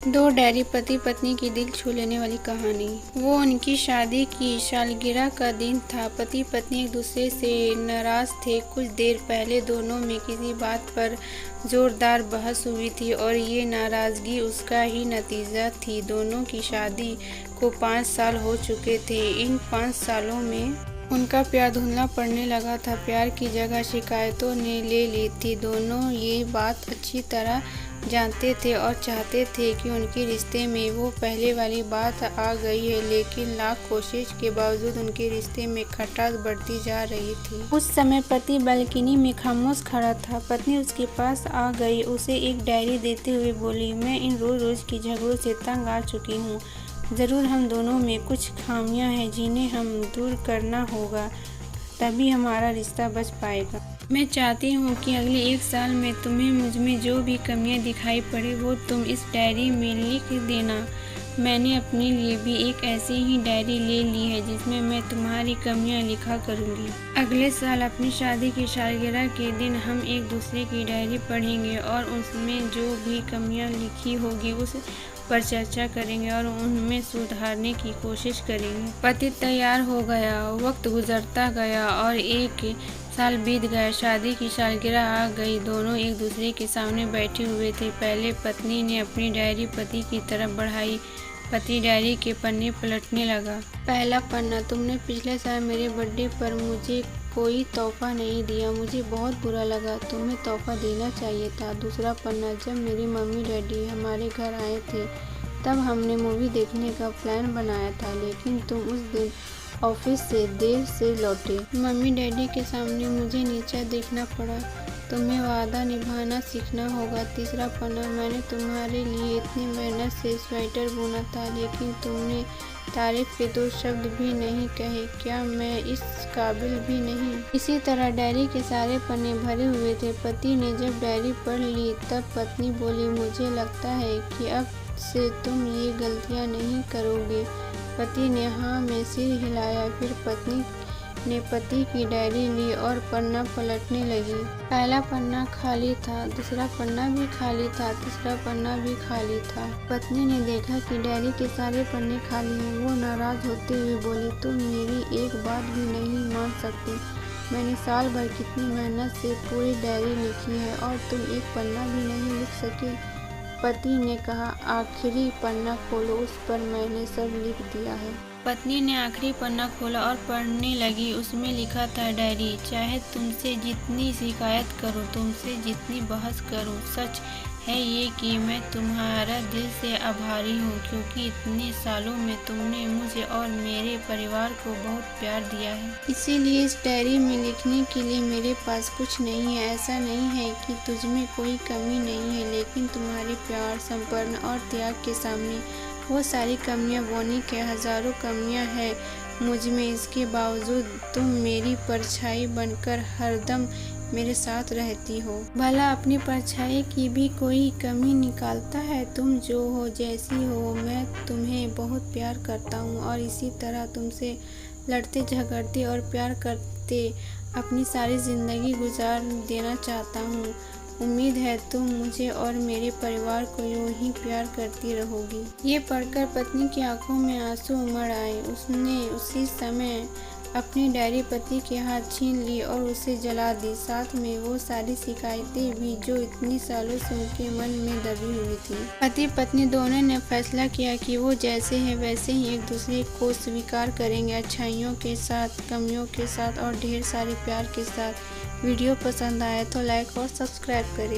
दो डायरी पति पत्नी की दिल छू लेने वाली कहानी। वो उनकी शादी की सालगिरह का दिन था। पति पत्नी एक दूसरे से नाराज थे। कुछ देर पहले दोनों में किसी बात पर जोरदार बहस हुई थी और ये नाराजगी उसका ही नतीजा थी। दोनों की शादी को 5 साल हो चुके थे। इन 5 सालों में उनका प्यार धुंधला पड़ने लगा था। प्यार की जगह शिकायतों ने ले ली थी। दोनों ये बात अच्छी तरह जानते थे और चाहते थे कि उनके रिश्ते में वो पहले वाली बात आ गई है, लेकिन लाख कोशिश के बावजूद उनके रिश्ते में खटास बढ़ती जा रही थी। उस समय पति बालकनी में खामोश खड़ा था। पत्नी उसके पास आ गई, उसे एक डायरी देते हुए बोली, मैं इन रोज की झगड़ों से तंग आ चुकी हूँ। ज़रूर हम दोनों में कुछ खामियां हैं जिन्हें हम दूर करना होगा, तभी हमारा रिश्ता बच पाएगा। मैं चाहती हूँ कि अगले 1 साल में तुम्हें मुझमें जो भी कमियां दिखाई पड़े वो तुम इस डायरी में लिख देना। मैंने अपने लिए भी एक ऐसी ही डायरी ले ली है जिसमें मैं तुम्हारी कमियां लिखा करूँगी। अगले साल अपनी शादी की सालगिरह के दिन हम एक दूसरे की डायरी पढ़ेंगे और उसमें जो भी कमियां लिखी होगी उस पर चर्चा करेंगे और उनमें सुधारने की कोशिश करेंगे। पति तैयार हो गया। वक्त गुजरता गया और 1 साल बीत गया। शादी की सालगिरह आ गई। दोनों एक दूसरे के सामने बैठे हुए थे। पहले पत्नी ने अपनी डायरी पति की तरफ बढ़ाई। पति डायरी के पन्ने पलटने लगा। पहला पन्ना, तुमने पिछले साल मेरे बर्थडे पर मुझे कोई तोहफा नहीं दिया। मुझे बहुत बुरा लगा। तुम्हें तोहफा देना चाहिए था। दूसरा पन्ना, जब मेरी मम्मी डैडी हमारे घर आए थे तब हमने मूवी देखने का प्लान बनाया था, लेकिन तुम उस दिन ऑफिस से देर से लौटे। मम्मी डैडी के सामने मुझे नीचा देखना पड़ा। तुम्हें वादा निभाना सीखना होगा। तीसरा पन्ना, मैंने तुम्हारे लिए इतनी मेहनत से स्वेटर बुना था, लेकिन तुमने तारीफ के 2 शब्द भी नहीं कहे। क्या मैं इस काबिल भी नहीं? इसी तरह डायरी के सारे पन्ने भरे हुए थे। पति ने जब डायरी पढ़ ली तब पत्नी बोली, मुझे लगता है कि अब से तुम ये गलतियां नहीं करोगे। पति ने हाँ में सिर हिलाया। फिर पत्नी ने पति की डायरी ली और पन्ना पलटने लगी। पहला पन्ना खाली था, दूसरा पन्ना भी खाली था, तीसरा पन्ना भी खाली था। पत्नी ने देखा कि डायरी के सारे पन्ने खाली हैं। वो नाराज होते हुए बोली, तुम मेरी एक बात भी नहीं मान सकती। मैंने साल भर कितनी मेहनत से पूरी डायरी लिखी है और तुम एक पन्ना भी नहीं लिख सके। पति ने कहा, आखिरी पन्ना खोलो, उस पर मैंने सब लिख दिया है। पत्नी ने आखिरी पन्ना खोला और पढ़ने लगी। उसमें लिखा था, डायरी, चाहे तुमसे जितनी शिकायत करूं, तुमसे जितनी बहस करूं, सच है ये कि मैं तुम्हारा दिल से आभारी हूँ, क्योंकि इतने सालों में तुमने मुझे और मेरे परिवार को बहुत प्यार दिया है। इसीलिए इस डायरी में लिखने के लिए मेरे पास कुछ नहीं है। ऐसा नहीं है कि तुझमें कोई कमी नहीं है, लेकिन तुम्हारे प्यार, समर्पण और त्याग के सामने वो सारी कमियां बोनी के हजारों कमियां हैं मुझमें। इसके बावजूद तुम मेरी परछाई बनकर हरदम मेरे साथ रहती हो। भला अपनी परछाई की भी कोई कमी निकालता है? तुम जो हो, जैसी हो, मैं तुम्हें बहुत प्यार करता हूँ और इसी तरह तुमसे लड़ते झगड़ते और प्यार करते अपनी सारी जिंदगी गुजार देना चाहता हूँ। उम्मीद है तुम मुझे और मेरे परिवार को यूं ही प्यार करती रहोगी। ये पढ़कर पत्नी की आंखों में आंसू उमड़ आए। उसने उसी समय अपनी डायरी पति के हाथ छीन ली और उसे जला दी, साथ में वो सारी शिकायतें भी जो इतनी सालों से उनके मन में दबी हुई थी। पति पत्नी दोनों ने फैसला किया कि वो जैसे हैं वैसे ही एक दूसरे को स्वीकार करेंगे, अच्छाइयों के साथ, कमियों के साथ और ढेर सारे प्यार के साथ। वीडियो पसंद आया तो लाइक और सब्सक्राइब करें।